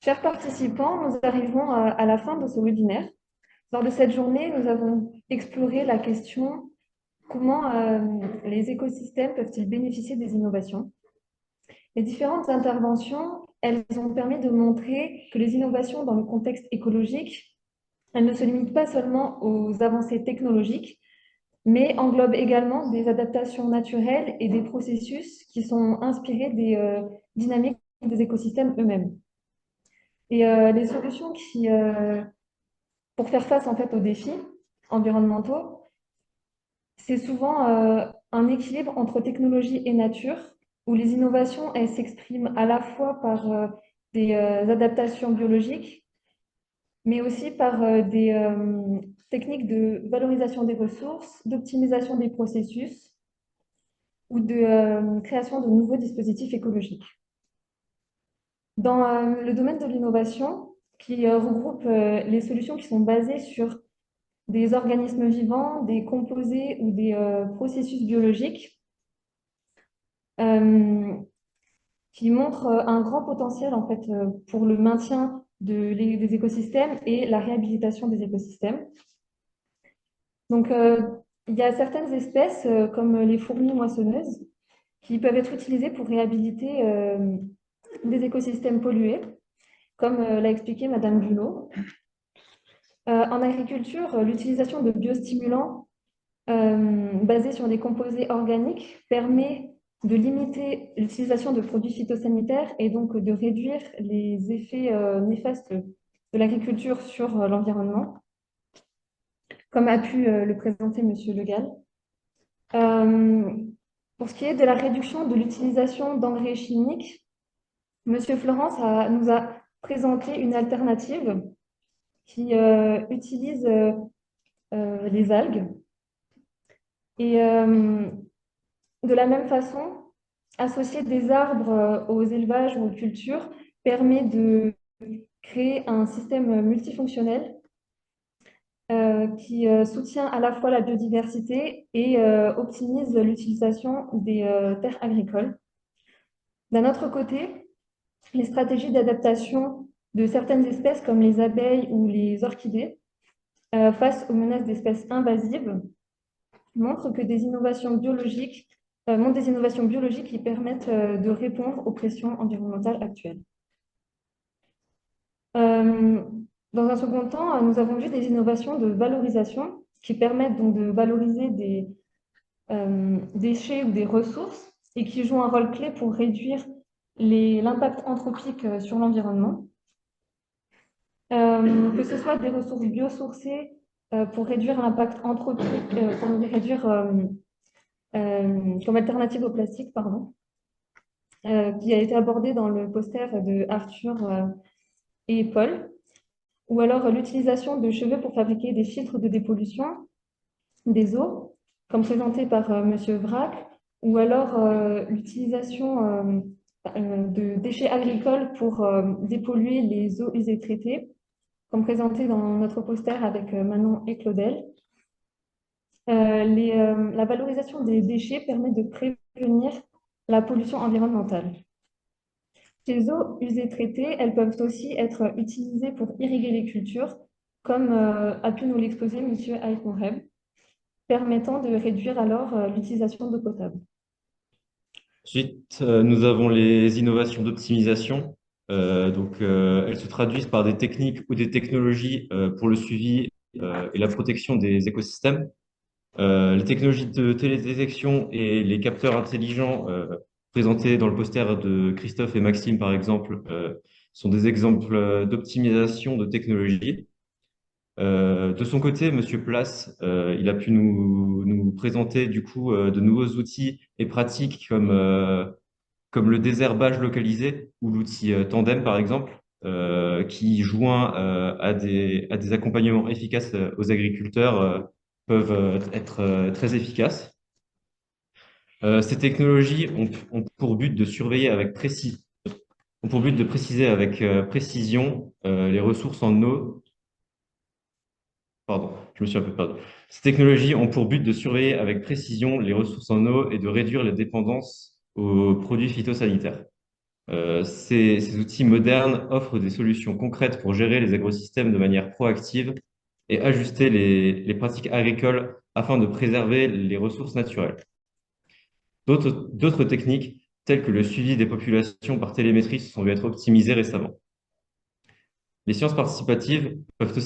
Chers participants, nous arrivons à la fin de ce webinaire. Lors de cette journée, nous avons exploré la question comment les écosystèmes peuvent-ils bénéficier des innovations. Les différentes interventions, elles ont permis de montrer que les innovations dans le contexte écologique, elles ne se limitent pas seulement aux avancées technologiques, mais englobent également des adaptations naturelles et des processus qui sont inspirés des dynamiques des écosystèmes eux-mêmes. Et les solutions pour faire face en fait aux défis environnementaux, c'est souvent un équilibre entre technologie et nature, où les innovations elles s'expriment à la fois par des adaptations biologiques, mais aussi par des techniques de valorisation des ressources, d'optimisation des processus ou de création de nouveaux dispositifs écologiques. Dans le domaine de l'innovation, qui regroupe les solutions qui sont basées sur des organismes vivants, des composés ou des processus biologiques euh, qui montrent un grand potentiel en fait, pour le maintien des écosystèmes et la réhabilitation des écosystèmes. Donc, il y a certaines espèces, comme les fourmis moissonneuses, qui peuvent être utilisées pour réhabiliter des écosystèmes pollués, comme l'a expliqué Madame Bulot. En agriculture, l'utilisation de biostimulants basé sur des composés organiques permet de limiter l'utilisation de produits phytosanitaires et donc de réduire les effets néfastes de l'agriculture sur l'environnement, comme a pu le présenter Monsieur Le Gall. Euh, pour ce qui est de la réduction de l'utilisation d'engrais chimiques, Monsieur Florence nous a présenté une alternative qui utilise les algues. Et de la même façon, associer des arbres aux élevages ou aux cultures permet de créer un système multifonctionnel qui soutient à la fois la biodiversité et optimise l'utilisation des terres agricoles. D'un autre côté, les stratégies d'adaptation de certaines espèces comme les abeilles ou les orchidées face aux menaces d'espèces invasives montrent que des innovations biologiques montrent des innovations biologiques qui permettent de répondre aux pressions environnementales actuelles. Euh, Dans un second temps, nous avons vu des innovations de valorisation qui permettent donc de valoriser des déchets ou des ressources et qui jouent un rôle clé pour réduire l'impact anthropique sur l'environnement. Que ce soit des ressources biosourcées pour réduire l'impact anthropique, pour réduire comme alternative au plastique, pardon, qui a été abordé dans le poster de Arthur et Paul, ou alors l'utilisation de cheveux pour fabriquer des filtres de dépollution des eaux, comme présenté par Monsieur Vrac, ou alors l'utilisation de déchets agricoles pour dépolluer les eaux usées traitées, comme présenté dans notre poster avec Manon et Claudel. La valorisation des déchets permet de prévenir la pollution environnementale. Ces eaux usées traitées, elles peuvent aussi être utilisées pour irriguer les cultures, comme a pu nous l'exposer M. Aïkoureb, permettant de réduire alors l'utilisation d'eau potable. Ensuite, nous avons les innovations d'optimisation. Elles se traduisent par des techniques ou des technologies pour le suivi et la protection des écosystèmes. Les technologies de télédétection et les capteurs intelligents présentés dans le poster de Christophe et Maxime, par exemple, sont des exemples d'optimisation de technologie. De son côté, Monsieur Place, il a pu nous présenter du coup de nouveaux outils et pratiques comme le désherbage localisé ou l'outil Tandem, par exemple, qui, joint à des accompagnements efficaces aux agriculteurs, peuvent être très efficaces. Ces technologies ont pour but de surveiller avec ont pour but de préciser avec précision les ressources en eau. Pardon, je me suis un peu perdu. Ces technologies ont pour but de surveiller avec précision les ressources en eau et de réduire les dépendances aux produits phytosanitaires. Ces outils modernes offrent des solutions concrètes pour gérer les agrosystèmes de manière proactive et ajuster les pratiques agricoles afin de préserver les ressources naturelles. D'autres techniques, telles que le suivi des populations par télémétrie, se sont vues être optimisées récemment. Les sciences participatives peuvent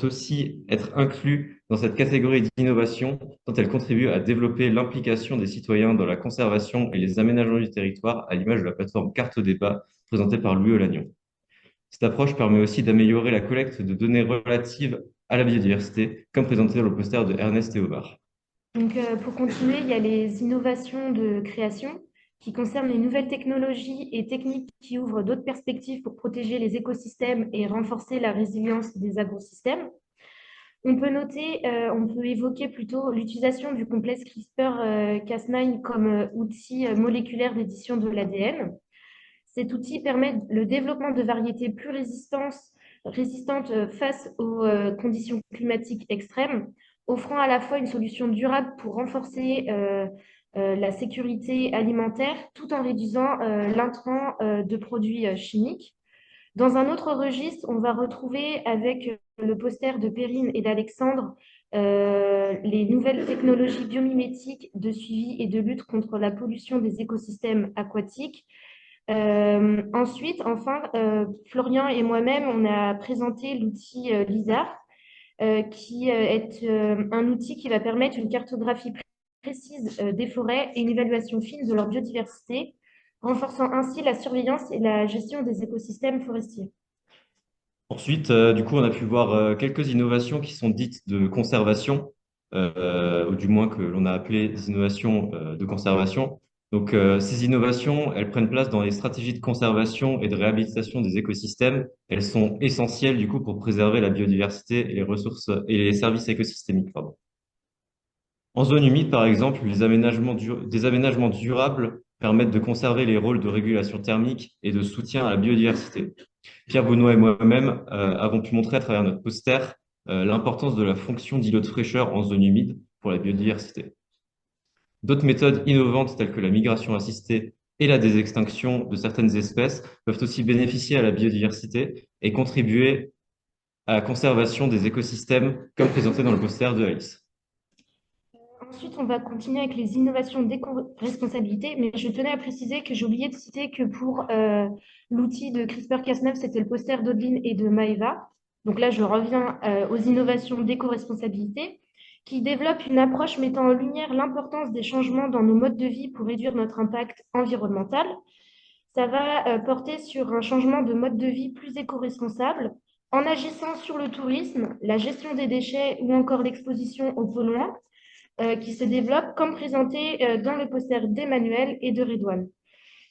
aussi être incluses dans cette catégorie d'innovation, tant elles contribuent à développer l'implication des citoyens dans la conservation et les aménagements du territoire, à l'image de la plateforme Carte au débat présentée par Louis Olagnon. Cette approche permet aussi d'améliorer la collecte de données relatives à la biodiversité, comme présenté dans le poster de Ernest Théobard. Donc, pour continuer, il y a les innovations de création qui concernent les nouvelles technologies et techniques qui ouvrent d'autres perspectives pour protéger les écosystèmes et renforcer la résilience des agrosystèmes. On peut évoquer plutôt l'utilisation du complexe CRISPR-Cas9 comme outil moléculaire d'édition de l'ADN. Cet outil permet le développement de variétés plus résistantes face aux conditions climatiques extrêmes, offrant à la fois une solution durable pour renforcer la sécurité alimentaire tout en réduisant l'intrant de produits chimiques. Dans un autre registre, on va retrouver avec le poster de Perrine et d'Alexandre les nouvelles technologies biomimétiques de suivi et de lutte contre la pollution des écosystèmes aquatiques. Florian et moi-même, on a présenté l'outil LISAR, qui est un outil qui va permettre une cartographie précise des forêts et une évaluation fine de leur biodiversité, renforçant ainsi la surveillance et la gestion des écosystèmes forestiers. Ensuite, du coup, on a pu voir quelques innovations qui sont dites de conservation, ou du moins que l'on a appelé des innovations de conservation. Donc, ces innovations, elles prennent place dans les stratégies de conservation et de réhabilitation des écosystèmes. Elles sont essentielles, du coup, pour préserver la biodiversité et les ressources et les services écosystémiques, pardon. En zone humide, par exemple, des aménagements durables permettent de conserver les rôles de régulation thermique et de soutien à la biodiversité. Pierre Benoît et moi-même avons pu montrer à travers notre poster l'importance de la fonction d'îlot de fraîcheur en zone humide pour la biodiversité. D'autres méthodes innovantes telles que la migration assistée et la désextinction de certaines espèces peuvent aussi bénéficier à la biodiversité et contribuer à la conservation des écosystèmes comme présenté dans le poster de Alice. Ensuite, on va continuer avec les innovations d'éco-responsabilité, mais je tenais à préciser que j'ai oublié de citer que pour l'outil de CRISPR-Cas9, c'était le poster d'Odeline et de Maeva. Donc là, je reviens aux innovations d'éco-responsabilité qui développent une approche mettant en lumière l'importance des changements dans nos modes de vie pour réduire notre impact environnemental. Ça va porter sur un changement de mode de vie plus éco-responsable en agissant sur le tourisme, la gestion des déchets ou encore l'exposition aux polluants qui se développe, comme présenté dans le poster d'Emmanuel et de Redouane.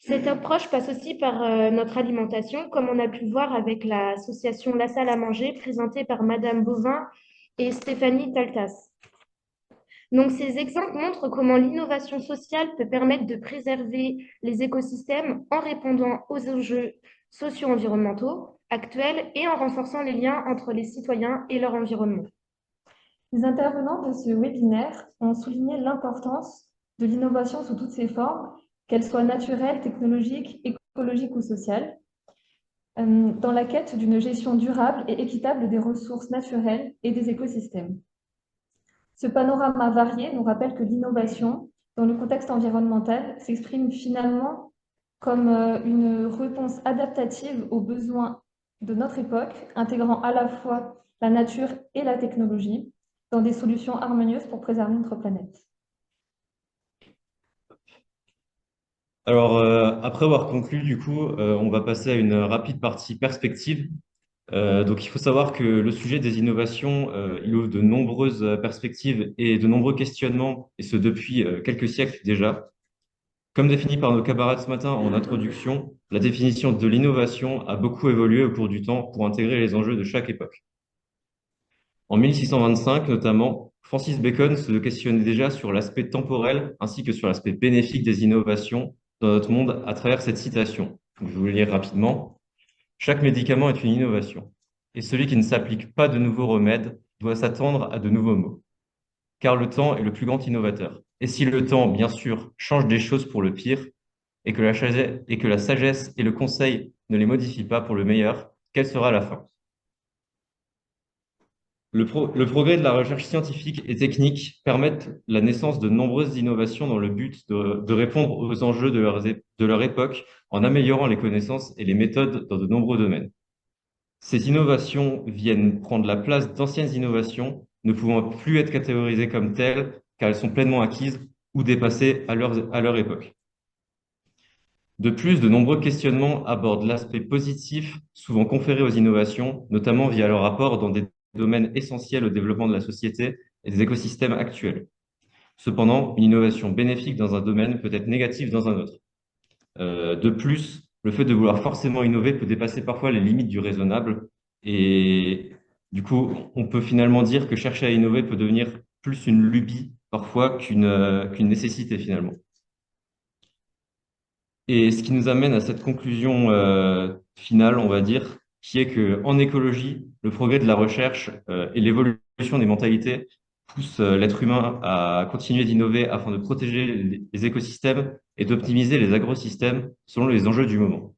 Cette approche passe aussi par notre alimentation, comme on a pu le voir avec l'association La Salle à Manger, présentée par Madame Bovin et Stéphanie Taltas. Donc, ces exemples montrent comment l'innovation sociale peut permettre de préserver les écosystèmes en répondant aux enjeux socio-environnementaux actuels et en renforçant les liens entre les citoyens et leur environnement. Les intervenants de ce webinaire ont souligné l'importance de l'innovation sous toutes ses formes, qu'elle soit naturelle, technologique, écologique ou sociale, dans la quête d'une gestion durable et équitable des ressources naturelles et des écosystèmes. Ce panorama varié nous rappelle que l'innovation, dans le contexte environnemental, s'exprime finalement comme une réponse adaptative aux besoins de notre époque, intégrant à la fois la nature et la technologie, dans des solutions harmonieuses pour préserver notre planète. Alors, après avoir conclu, du coup, on va passer à une rapide partie perspective. Donc, il faut savoir que le sujet des innovations, il ouvre de nombreuses perspectives et de nombreux questionnements, et ce depuis quelques siècles déjà. Comme défini par nos camarades ce matin en introduction, la définition de l'innovation a beaucoup évolué au cours du temps pour intégrer les enjeux de chaque époque. En 1625, notamment, Francis Bacon se questionnait déjà sur l'aspect temporel ainsi que sur l'aspect bénéfique des innovations dans notre monde à travers cette citation. Donc, je vais vous le lire rapidement. Chaque médicament est une innovation, et celui qui ne s'applique pas de nouveaux remèdes doit s'attendre à de nouveaux maux. Car le temps est le plus grand innovateur. Et si le temps, bien sûr, change des choses pour le pire, et que la sagesse et le conseil ne les modifient pas pour le meilleur, quelle sera la fin? Le progrès de la recherche scientifique et technique permettent la naissance de nombreuses innovations dans le but de répondre aux enjeux de leur époque en améliorant les connaissances et les méthodes dans de nombreux domaines. Ces innovations viennent prendre la place d'anciennes innovations, ne pouvant plus être catégorisées comme telles, car elles sont pleinement acquises ou dépassées à leur époque. De plus, de nombreux questionnements abordent l'aspect positif souvent conféré aux innovations, notamment via leur apport dans des domaines essentiels au développement de la société et des écosystèmes actuels. Cependant, une innovation bénéfique dans un domaine peut être négative dans un autre. De plus, le fait de vouloir forcément innover peut dépasser parfois les limites du raisonnable et du coup, on peut finalement dire que chercher à innover peut devenir plus une lubie parfois qu'une nécessité finalement. Et ce qui nous amène à cette conclusion finale, on va dire, qui est que en écologie, le progrès de la recherche et l'évolution des mentalités poussent l'être humain à continuer d'innover afin de protéger les écosystèmes et d'optimiser les agrosystèmes selon les enjeux du moment.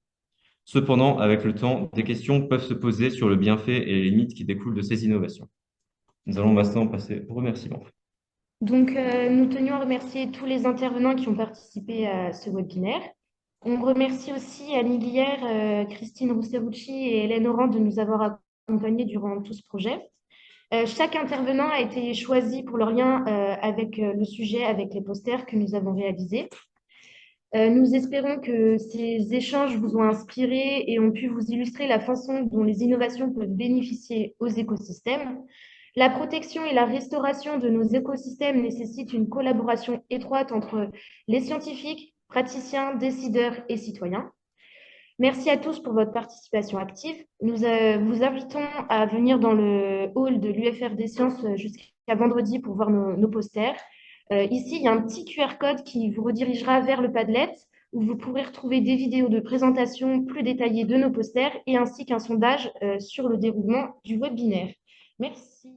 Cependant, avec le temps, des questions peuvent se poser sur le bienfait et les limites qui découlent de ces innovations. Nous allons maintenant passer aux remerciements. Donc, nous tenions à remercier tous les intervenants qui ont participé à ce webinaire. On remercie aussi Annie Guillère, Christine Rousserucci et Hélène Oran de nous avoir accompagnés durant tout ce projet. Chaque intervenant a été choisi pour leur lien avec le sujet, avec les posters que nous avons réalisés. Nous espérons que ces échanges vous ont inspiré et ont pu vous illustrer la façon dont les innovations peuvent bénéficier aux écosystèmes. La protection et la restauration de nos écosystèmes nécessitent une collaboration étroite entre les scientifiques, praticiens, décideurs et citoyens. Merci à tous pour votre participation active. Nous vous invitons à venir dans le hall de l'UFR des sciences jusqu'à vendredi pour voir nos posters. Ici, il y a un petit QR code qui vous redirigera vers le Padlet où vous pourrez retrouver des vidéos de présentation plus détaillées de nos posters et ainsi qu'un sondage sur le déroulement du webinaire. Merci.